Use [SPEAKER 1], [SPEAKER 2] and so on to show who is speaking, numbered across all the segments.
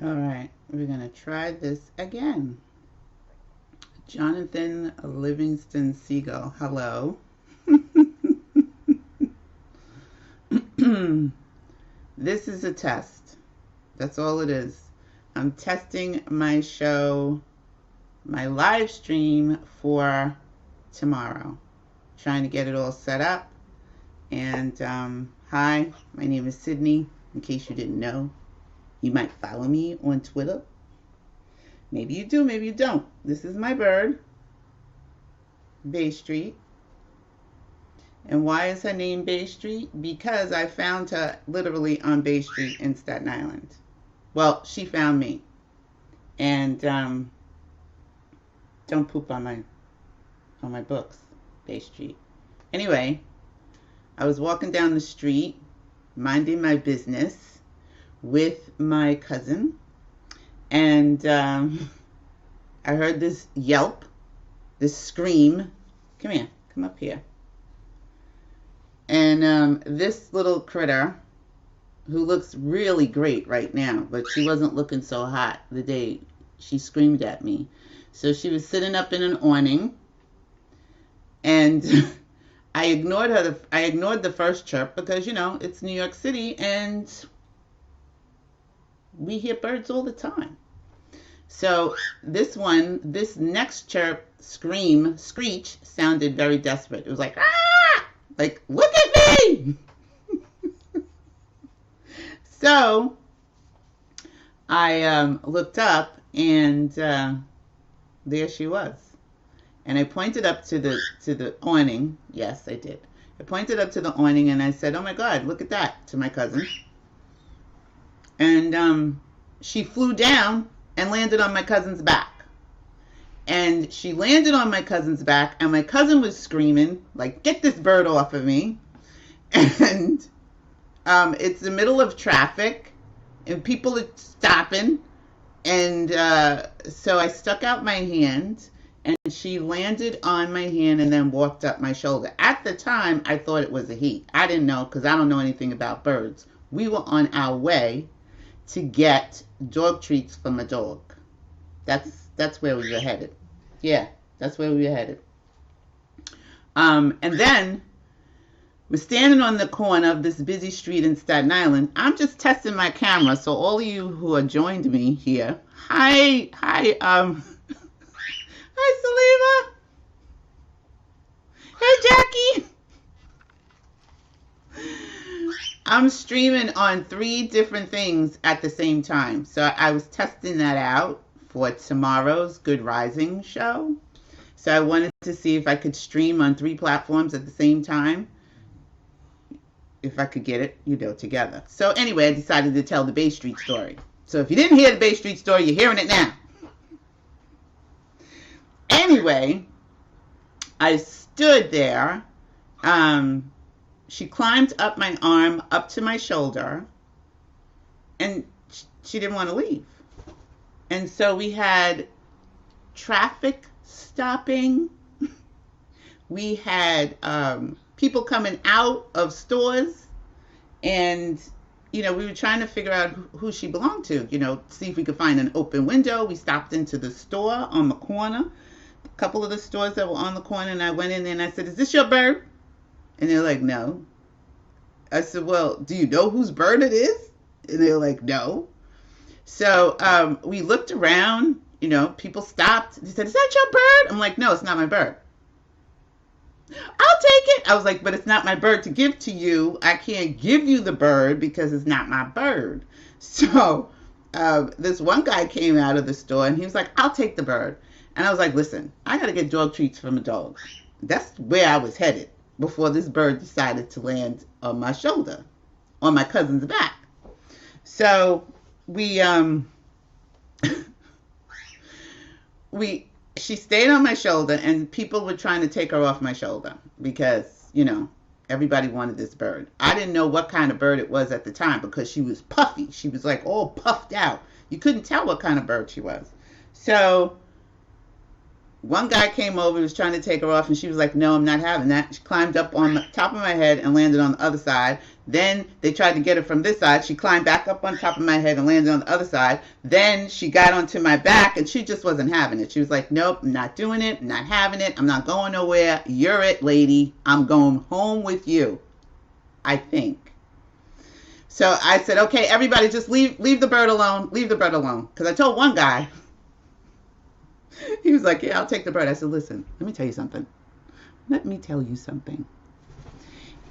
[SPEAKER 1] All right, we're going to try this again. Jonathan Livingston Seagull, hello. This is a test. That's all it is. I'm testing my show, my live stream for tomorrow. Trying to get it all set up. And hi, my name is Sydney, in case you didn't know. You might follow me on Twitter. Maybe you do, maybe you don't. This is my bird, Baystreet. And why is her name Baystreet? Because I found her literally on Bay Street in Staten Island. Well, she found me. And don't poop on my books, Baystreet. Anyway, I was walking down the street, minding my business with my cousin, and I heard this yelp, this scream. Come here, come up here. And this little critter, who looks really great right now, but she wasn't looking so hot the day she screamed at me. So she was sitting up in an awning, and I ignored her. I ignored the first chirp because, you know, it's New York City and we hear birds all the time. So this next chirp, scream, screech sounded very desperate. It was like, ah! Like, look at me! So I looked up, and there she was. And I pointed up to the awning. Yes, I did. I pointed up to the awning, and I said, "Oh my God, look at that!" to my cousin. And she flew down and landed on my cousin's back. And she landed on my cousin's back, and my cousin was screaming, like, "Get this bird off of me!" And it's the middle of traffic, and people are stopping. And so I stuck out my hand, and she landed on my hand and then walked up my shoulder. At the time, I thought it was a he. I didn't know, because I don't know anything about birds. We were on our way to get dog treats from a dog. That's where we were headed. Yeah, that's where we were headed. And then we're standing on the corner of this busy street in Staten Island. I'm just testing my camera, so all of you who have joined me here, hi, hi, Salima. Hey, Jackie. I'm streaming on 3 different things at the same time. So I was testing that out for tomorrow's Good Rising show. So I wanted to see if I could stream on 3 platforms at the same time. If I could get it, you know, together. So anyway, I decided to tell the Bay Street story. So if you didn't hear the Bay Street story, you're hearing it now. Anyway, I stood there. She climbed up my arm, up to my shoulder, and she didn't want to leave. And so we had traffic stopping. We had people coming out of stores, and, you know, we were trying to figure out who she belonged to, you know, see if we could find an open window. We stopped into the store on the corner, a couple of the stores that were on the corner, and I went in there and I said, "Is this your bird?" And they're like, "No." I said, "Well, do you know whose bird it is?" And they're like, "No." So we looked around, you know, people stopped. They said, "Is that your bird?" I'm like, "No, it's not my bird." "I'll take it." I was like, "But it's not my bird to give to you. I can't give you the bird because it's not my bird." So this one guy came out of the store and he was like, "I'll take the bird." And I was like, "Listen, I got to get dog treats from a dog." That's where I was headed before this bird decided to land on my shoulder, on my cousin's back. So she stayed on my shoulder, and people were trying to take her off my shoulder because, you know, everybody wanted this bird. I didn't know what kind of bird it was at the time because she was puffy. She was like all puffed out. You couldn't tell what kind of bird she was. So One guy came over, was trying to take her off, and she was like, no, I'm not having that. She climbed up on the top of my head and landed on the other side. Then they tried to get her from this side. She climbed back up on top of my head and landed on the other side. Then she got onto my back, and she just wasn't having it. She was like, nope, I'm not doing it. I'm not having it. I'm not going nowhere. You're it, lady. I'm going home with you, I think. So I said, okay, everybody just leave the bird alone. Leave the bird alone. Because I told one guy, he was like, yeah, I'll take the bird. I said, listen, let me tell you something. Let me tell you something.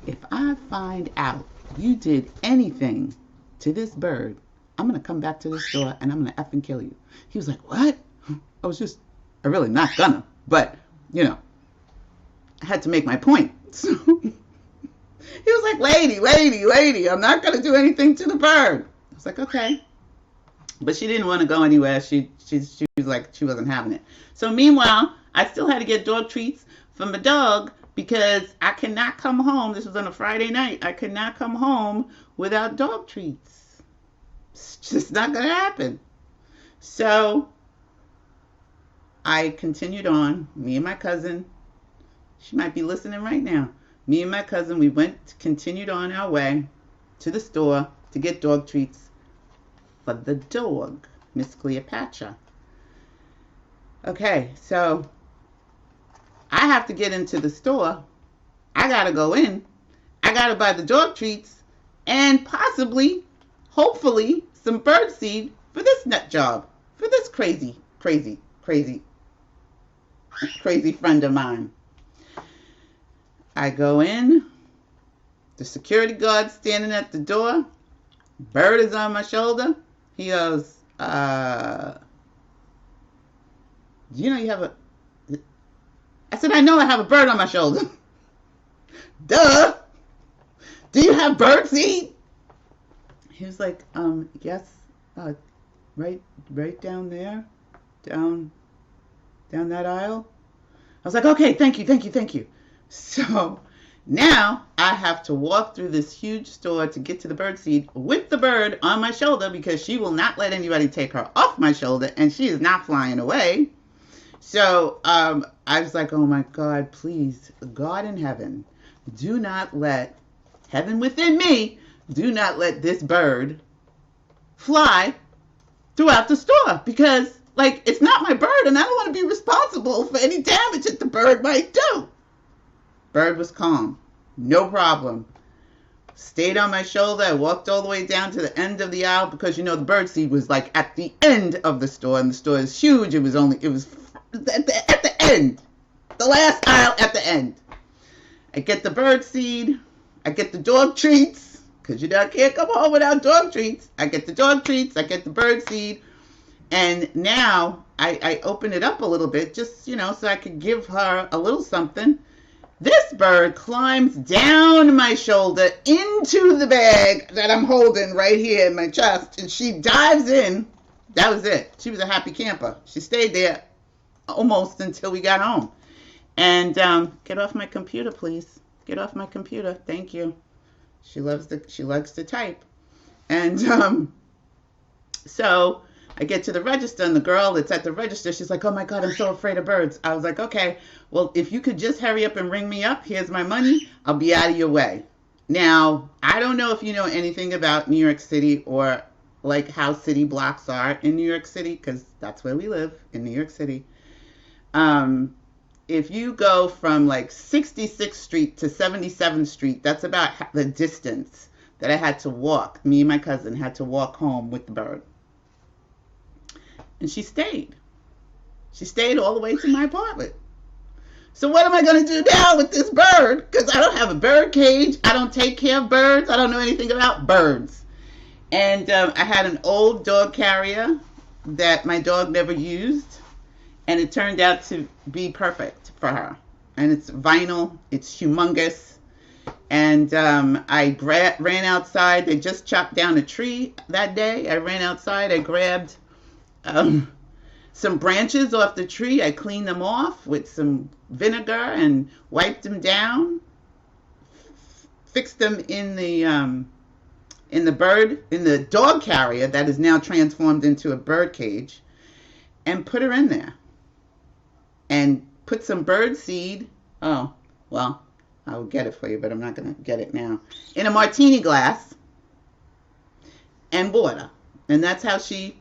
[SPEAKER 1] If I find out you did anything to this bird, I'm going to come back to this store and I'm going to effing kill you. He was like, what? I really not gonna. But, you know, I had to make my point. So he was like, lady, I'm not going to do anything to the bird. I was like, okay. But she didn't want to go anywhere. She was like, she wasn't having it. So meanwhile, I still had to get dog treats for my dog because I cannot come home. This was on a Friday night. I could not come home without dog treats. It's just not going to happen. So I continued on. Me and my cousin, she might be listening right now. Me and my cousin, we continued on our way to the store to get dog treats for the dog, Miss Cleopatra. Okay, so I have to get into the store. I gotta go in. I gotta buy the dog treats and possibly, hopefully, some bird seed for this nut job, for this crazy friend of mine. I go in. The security guard standing at the door. Bird is on my shoulder. He goes, do you know you have a... I said, I know I have a bird on my shoulder. Duh. Do you have bird seed? He was like, yes, right down there, down that aisle. I was like, okay, thank you. So now I have to walk through this huge store to get to the bird seed with the bird on my shoulder because she will not let anybody take her off my shoulder and she is not flying away. So I was like, oh my God, please, God in heaven, do not let, heaven within me, do not let this bird fly throughout the store because, like, it's not my bird and I don't want to be responsible for any damage that the bird might do. Bird was calm. No problem. Stayed on my shoulder. I walked all the way down to the end of the aisle because, you know, the bird seed was like at the end of the store and the store is huge. It was at the end. The last aisle at the end. I get the bird seed. I get the dog treats because, you know, I can't come home without dog treats. I get the dog treats. I get the bird seed. And now I open it up a little bit just, you know, so I could give her a little something. This bird climbs down my shoulder into the bag that I'm holding right here in my chest, and she dives in. That was it. She was a happy camper. She stayed there almost until we got home. And get off my computer, please. Get off my computer. Thank you. She likes to type. And so I get to the register, and the girl that's at the register, she's like, oh my God, I'm so afraid of birds. I was like, okay, well, if you could just hurry up and ring me up, here's my money, I'll be out of your way. Now, I don't know if you know anything about New York City or like how city blocks are in New York City, because that's where we live, in New York City. If you go from like 66th Street to 77th Street, that's about the distance that I had to walk. Me and my cousin had to walk home with the bird. And she stayed. She stayed all the way to my apartment. So what am I going to do now with this bird? Because I don't have a bird cage. I don't take care of birds. I don't know anything about birds. And I had an old dog carrier that my dog never used. And it turned out to be perfect for her. And it's vinyl. It's humongous. And I ran outside. They just chopped down a tree that day. I ran outside. I grabbed some branches off the tree. I cleaned them off with some vinegar and wiped them down. Fixed them in the dog carrier that is now transformed into a bird cage, and put her in there. and put some bird seed. Oh, well, I'll get it for you, but I'm not going to get it now. In a martini glass and water. And that's how she,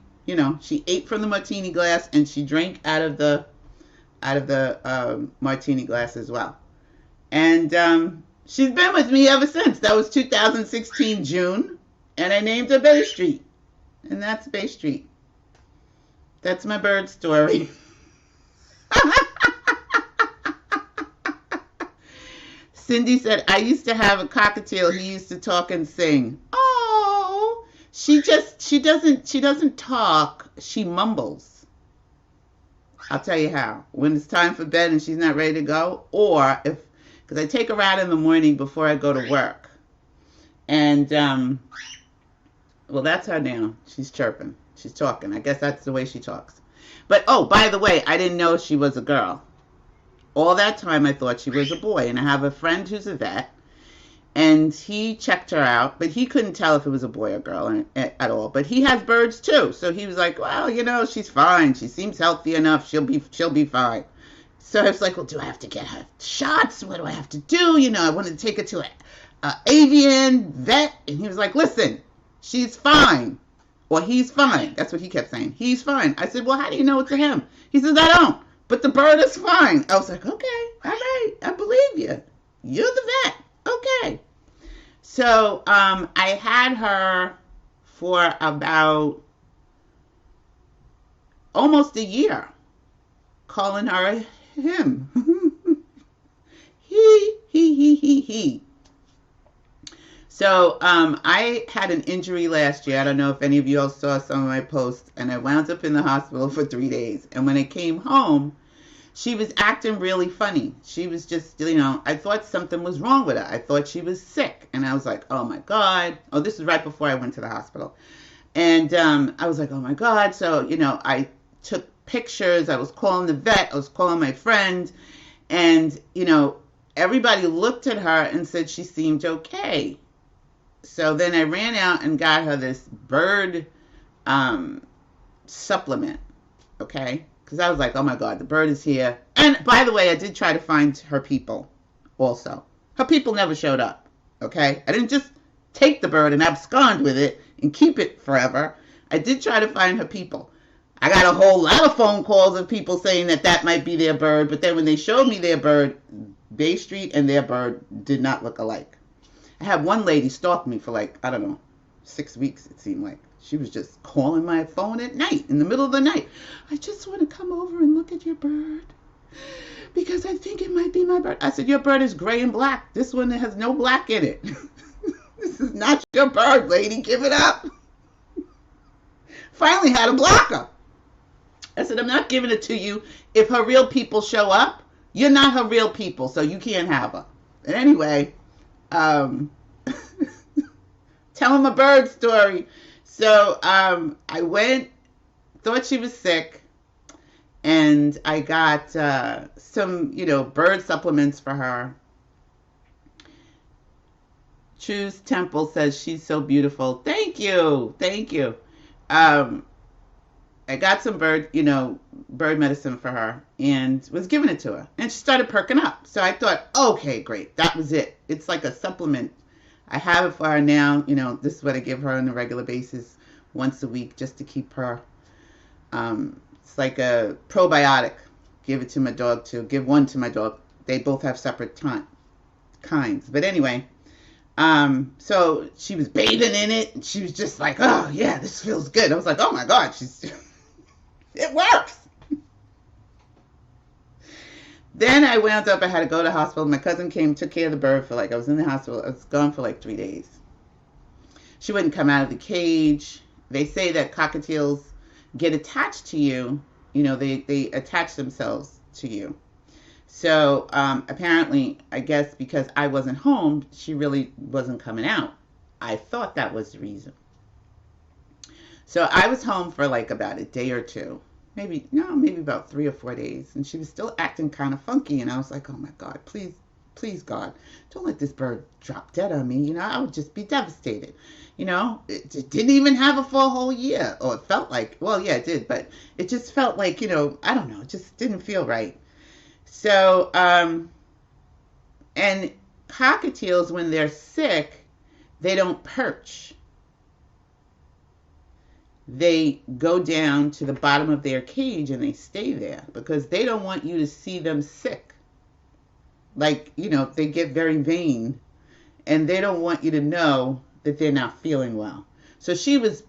[SPEAKER 1] she ate from the martini glass and she drank out of the martini glass as well. And she's been with me ever since. That was 2016 June, and I named her Bay Street. And that's Bay Street. That's my bird story. Cindy said, I used to have a cockatiel. He used to talk and sing. Oh, she doesn't talk. She mumbles. I'll tell you how. When it's time for bed and she's not ready to go, or because I take her out in the morning before I go to work. And, well, that's her now. She's chirping. She's talking. I guess that's the way she talks. But, oh, by the way, I didn't know she was a girl. All that time I thought she was a boy. And I have a friend who's a vet, and he checked her out, but he couldn't tell if it was a boy or girl at all. But he has birds too. So he was like, well, she's fine. She seems healthy enough. She'll be fine. So I was like, well, do I have to get her shots? What do I have to do? I wanted to take her to an avian vet. And he was like, listen, she's fine. Or he's fine. That's what he kept saying. He's fine. I said, well, how do you know it's a him? He says, I don't. But the bird is fine. I was like, okay, all right. I believe you. You're the vet. Okay. So I had her for about almost a year, calling her him. He. So I had an injury last year. I don't know if any of you all saw some of my posts, and I wound up in the hospital for 3 days. And when I came home, she was acting really funny. She was just, I thought something was wrong with her. I thought she was sick. And I was like, oh my God. Oh, this is right before I went to the hospital. And I was like, oh my God. So, I took pictures. I was calling the vet. I was calling my friend. And, everybody looked at her and said she seemed okay. So then I ran out and got her this bird supplement, okay? Because I was like, oh my God, the bird is here. And by the way, I did try to find her people also. Her people never showed up, okay? I didn't just take the bird and abscond with it and keep it forever. I did try to find her people. I got a whole lot of phone calls of people saying that might be their bird. But then when they showed me their bird, Bay Street and their bird did not look alike. I had one lady stalk me for 6 weeks, it seemed like. She was just calling my phone at night, in the middle of the night. I just want to come over and look at your bird because I think it might be my bird. I said, your bird is gray and black. This one has no black in it. This is not your bird, lady. Give it up. Finally had to block her. I said, I'm not giving it to you. If her real people show up, you're not her real people, so you can't have her. And anyway, tell him a bird story. So I went, thought she was sick, and I got some, bird supplements for her. Choose Temple says she's so beautiful. Thank you. I got some bird medicine for her and was giving it to her. And she started perking up. So I thought, okay, great. That was it. It's like a supplement. I have it for her now. This is what I give her on a regular basis once a week just to keep her. It's like a probiotic. Give it to my dog too. Give one to my dog. They both have separate kinds. But anyway, so she was bathing in it. And she was just like, oh, yeah, this feels good. I was like, oh, my God, it works. Then I wound up, I had to go to the hospital. My cousin came, took care of the bird for I was in the hospital. I was gone for 3 days. She wouldn't come out of the cage. They say that cockatiels get attached to you. They attach themselves to you. So apparently, I guess because I wasn't home, she really wasn't coming out. I thought that was the reason. So I was home for about a day or two. Maybe about 3 or 4 days. And she was still acting kind of funky. And I was like, oh my God, please God, don't let this bird drop dead on me. I would just be devastated. It didn't even have a full whole year. Or it felt like, well, yeah, it did. But it just felt like, I don't know, it just didn't feel right. So, and cockatiels, when they're sick, they don't perch. They go down to the bottom of their cage and they stay there because they don't want you to see them sick. Like, they get very vain and they don't want you to know that they're not feeling well. So she was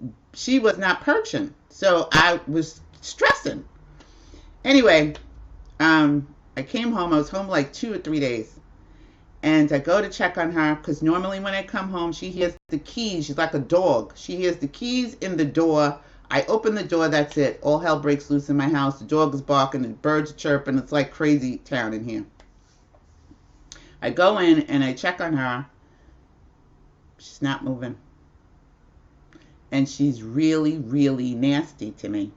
[SPEAKER 1] not perching. So I was stressing. Anyway, I came home. I was home like 2 or 3 days. And I go to check on her because normally when I come home, she hears the keys. She's like a dog. She hears the keys in the door. I open the door. That's it. All hell breaks loose in my house. The dog is barking. The birds are chirping. It's like crazy town in here. I go in and I check on her. She's not moving. And she's really, really nasty to me.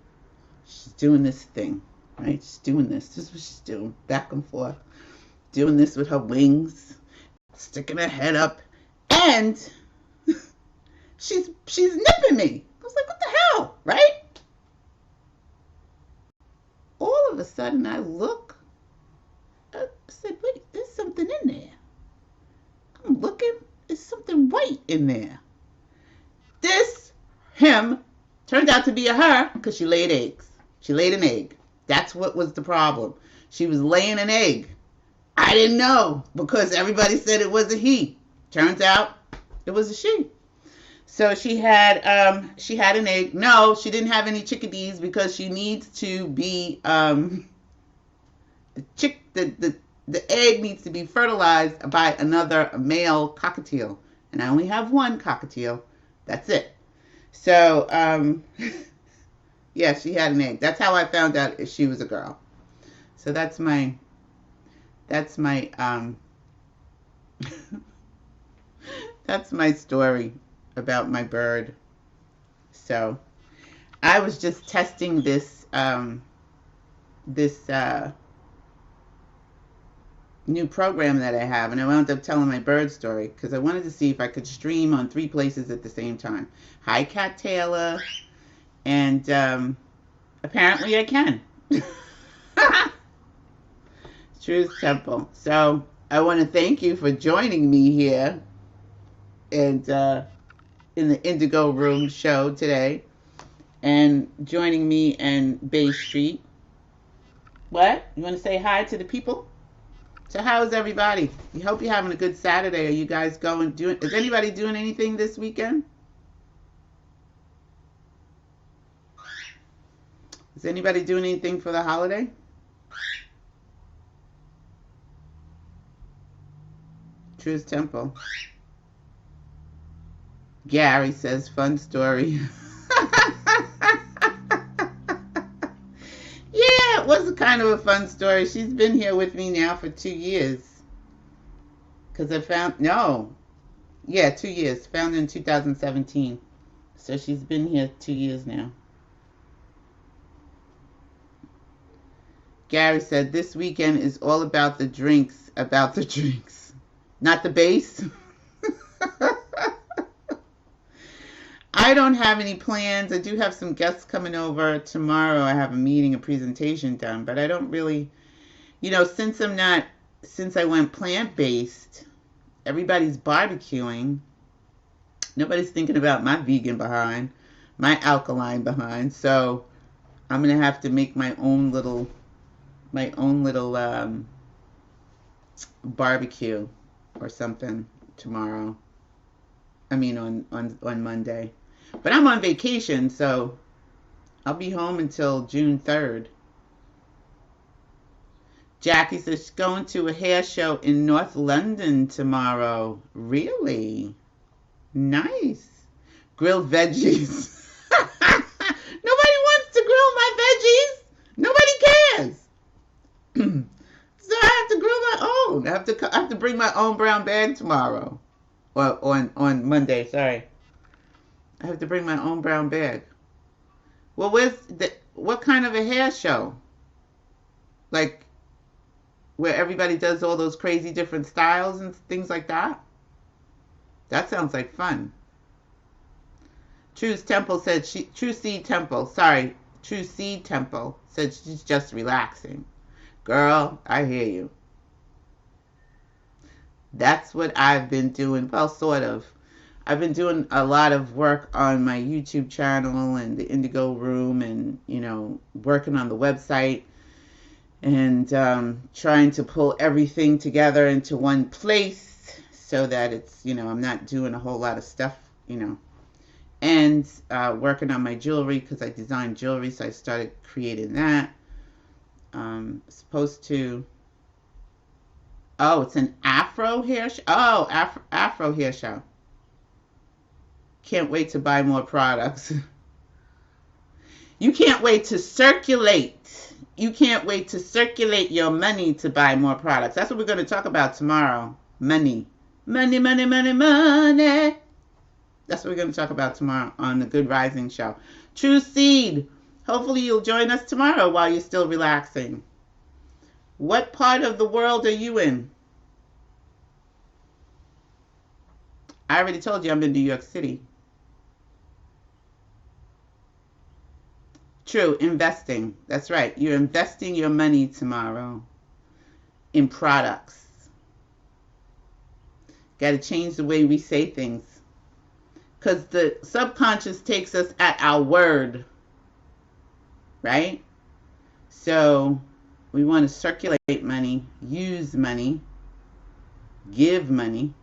[SPEAKER 1] She's doing this thing, right? She's doing this. This is what she's doing. Back and forth. Doing this with her wings. Sticking her head up. And she's nipping me. I was like, what the hell, right? All of a sudden I look. I said, wait, there's something in there. I'm looking. There's something white in there. Him turned out to be a her because she laid eggs. She laid an egg. That's what was the problem. She was laying an egg. I didn't know because everybody said it was a he. Turns out it was a she. So she had an egg. No, she didn't have any chickadees because she needs to be the egg needs to be fertilized by another male cockatiel. And I only have one cockatiel. That's it. So, yeah, she had an egg. That's how I found out if she was a girl. So that's my that's my story about my bird. So I was just testing this new program that I have, and I wound up telling my bird story because I wanted to see if I could stream on 3 places at the same time. Hi, Cat Taylor, and apparently I can. Truth Temple. So I want to thank you for joining me here and in the Indigo Room show today, and joining me in Bay Street. What? You want to say hi to the people? So how's everybody? We hope you're having a good Saturday. Are you guys is anybody doing anything this weekend? Is anybody doing anything for the holiday? Truth Temple. Gary says, fun story. Yeah, it was kind of a fun story. She's been here with me now for 2 years. Because 2 years. Found in 2017. So she's been here 2 years now. Gary said, this weekend is all about the drinks. Not the bass. I don't have any plans. I do have some guests coming over tomorrow. I have a presentation done, but I don't really, since I went plant-based, everybody's barbecuing. Nobody's thinking about my vegan behind, my alkaline behind. So I'm going to have to make my own little barbecue or something tomorrow. I mean on Monday. But I'm on vacation, so I'll be home until June 3rd. Jackie says she's going to a hair show in North London tomorrow. Really? Nice. Grilled veggies. Nobody wants to grill my veggies. Nobody cares. So I have to grill my own. I have to bring my own brown bag tomorrow. Or on Monday, sorry. I have to bring my own brown bag. Well, what kind of a hair show? Like, where everybody does all those crazy different styles and things like that? That sounds like fun. True Seed Temple said she's just relaxing. Girl, I hear you. That's what I've been doing. Well, sort of. I've been doing a lot of work on my YouTube channel and the Indigo Room, and, you know, working on the website, and trying to pull everything together into one place so that it's, you know, I'm not doing a whole lot of stuff, you know, and working on my jewelry, because I designed jewelry, so I started creating that. Supposed to, oh, it's an Afro hair show. Oh, Afro hair show. Can't wait to buy more products. You can't wait to circulate. You can't wait to circulate your money to buy more products. That's what we're going to talk about tomorrow. Money. Money, money, money, money. That's what we're going to talk about tomorrow on the Good Rising Show. True Seed. Hopefully you'll join us tomorrow while you're still relaxing. What part of the world are you in? I already told you I'm in New York City. True, investing. That's right. You're investing your money tomorrow in products. Got to change the way we say things, because the subconscious takes us at our word, right? So we want to circulate money, use money, give money.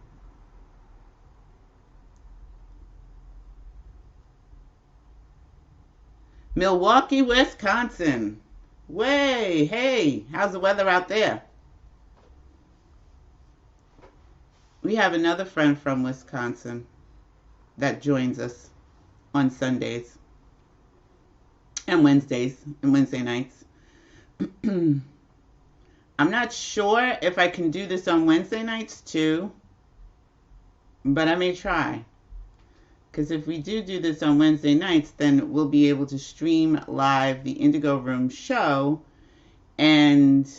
[SPEAKER 1] Milwaukee, Wisconsin. Way, hey, how's the weather out there? We have another friend from Wisconsin that joins us on Sundays and Wednesdays and Wednesday nights. I'm not sure if I can do this on Wednesday nights too, but I may try. Because if we do this on Wednesday nights, then we'll be able to stream live the Indigo Room show. And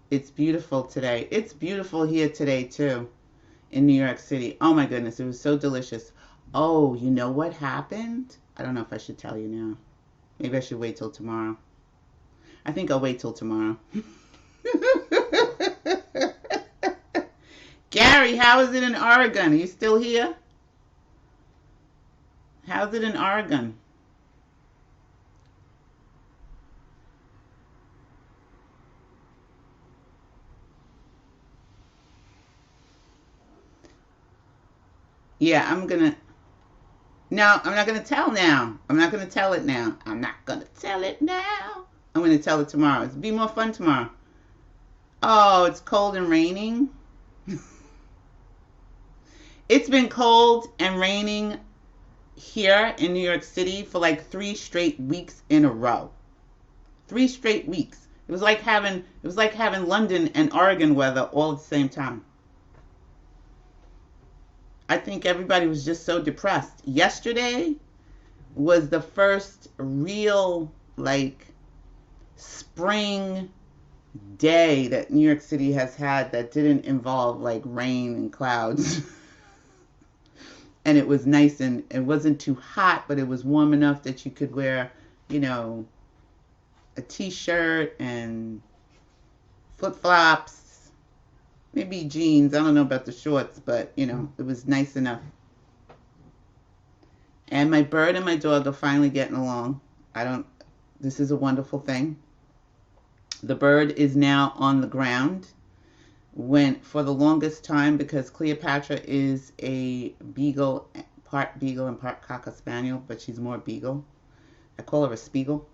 [SPEAKER 1] it's beautiful today. It's beautiful here today, too, in New York City. Oh, my goodness. It was so delicious. Oh, you know what happened? I don't know if I should tell you now. Maybe I should wait till tomorrow. I think I'll wait till tomorrow. Gary, how is it in Oregon? Are you still here? How's it in Oregon? Yeah, no, I'm not gonna tell now. I'm not gonna tell it now. I'm not gonna tell it now. I'm gonna tell it tomorrow. It'll be more fun tomorrow. Oh, it's cold and raining. It's been cold and raining here in New York City for like 3 straight weeks in a row. 3 straight weeks. It was like having London and Oregon weather all at the same time. I think everybody was just so depressed. Yesterday was the first real like spring day that New York City has had that didn't involve like rain and clouds. And it was nice, and it wasn't too hot, but it was warm enough that you could wear, you know, a t-shirt and flip-flops, maybe jeans. I don't know about the shorts, but, you know, it was nice enough. And my bird and my dog are finally getting along. This is a wonderful thing. The bird is now on the ground. Went for the longest time, because Cleopatra is a beagle, part beagle and part cocker spaniel, but she's more beagle. I call her a spiegel.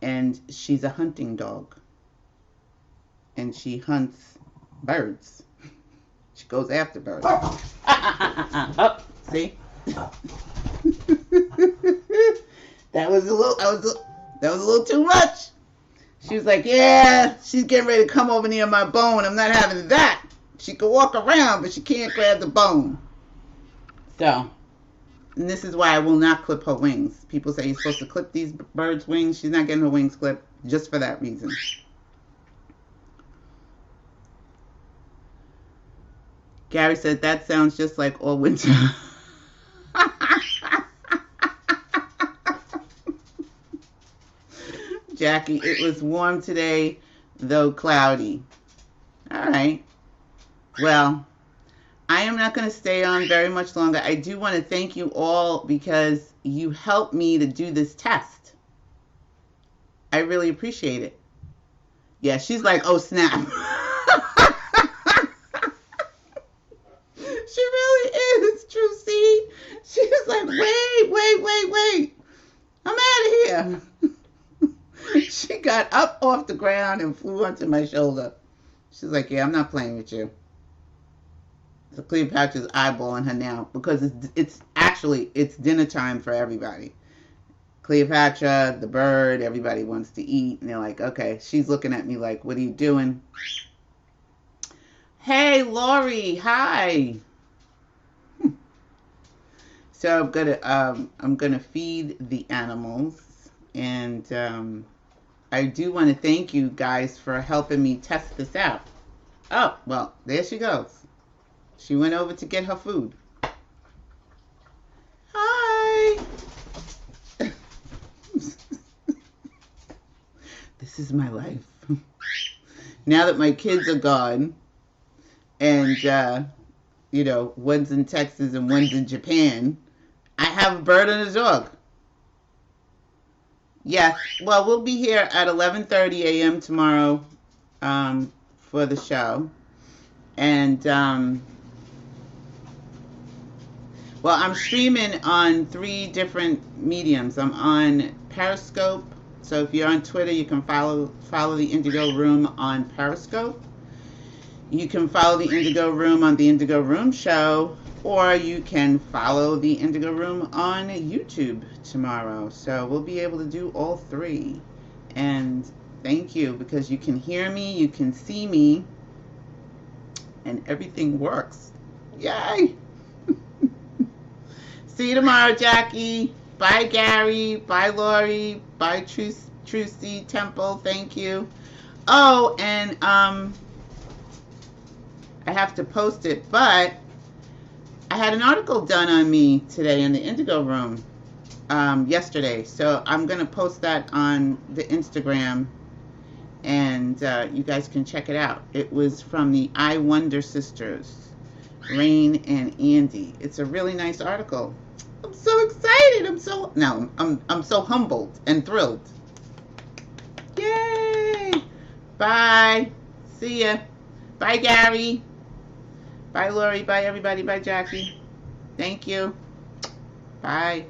[SPEAKER 1] And she's a hunting dog. And she hunts birds. She goes after birds. Oh, see? That was a little too much. She was like, yeah, she's getting ready to come over near my bone. I'm not having that. She can walk around, but she can't grab the bone. So, and this is why I will not clip her wings. People say you're supposed to clip these birds' wings. She's not getting her wings clipped just for that reason. Gary said, that sounds just like all winter. Jackie, it was warm today. though cloudy. All right. Well, I am not going to stay on very much longer. I do want to thank you all because you helped me to do this test. I really appreciate it. Yeah, she's like, oh, snap. She really is, Trucy. She's like, wait. I'm out of here. She got up off the ground and flew onto my shoulder. She's like, yeah, I'm not playing with you. So Cleopatra's eyeballing her now because it's actually dinner time for everybody. Cleopatra, the bird, everybody wants to eat. And they're like, okay. She's looking at me like, what are you doing? Hey, Lori. Hi. So I'm gonna feed the animals, and I do want to thank you guys for helping me test this out. Oh, well, there she goes. She went over to get her food. Hi. This is my life. Now that my kids are gone, and one's in Texas and one's in Japan, I have a bird and a dog. Yes. Well, we'll be here at 11:30 a.m. tomorrow for the show. And, well, I'm streaming on 3 different mediums. I'm on Periscope. So if you're on Twitter, you can follow the Indigo Room on Periscope. You can follow the Indigo Room on the Indigo Room Show, or you can follow the Indigo Room on YouTube tomorrow. So we'll be able to do all 3. And thank you, because you can hear me, you can see me, and everything works. Yay! See you tomorrow, Jackie. Bye, Gary. Bye, Lori. Bye, Trucy Temple. Thank you. Oh, and I have to post it, but I had an article done on me today in the Indigo Room yesterday. So I'm going to post that on the Instagram, and you guys can check it out. It was from the I Wonder sisters, Rain and Andy. It's a really nice article. I'm so excited. I'm so humbled and thrilled. Yay! Bye. See ya. Bye, Gary. Bye, Lori. Bye, everybody. Bye, Jackie. Thank you. Bye.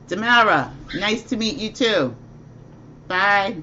[SPEAKER 1] Tamara, nice to meet you too. Bye.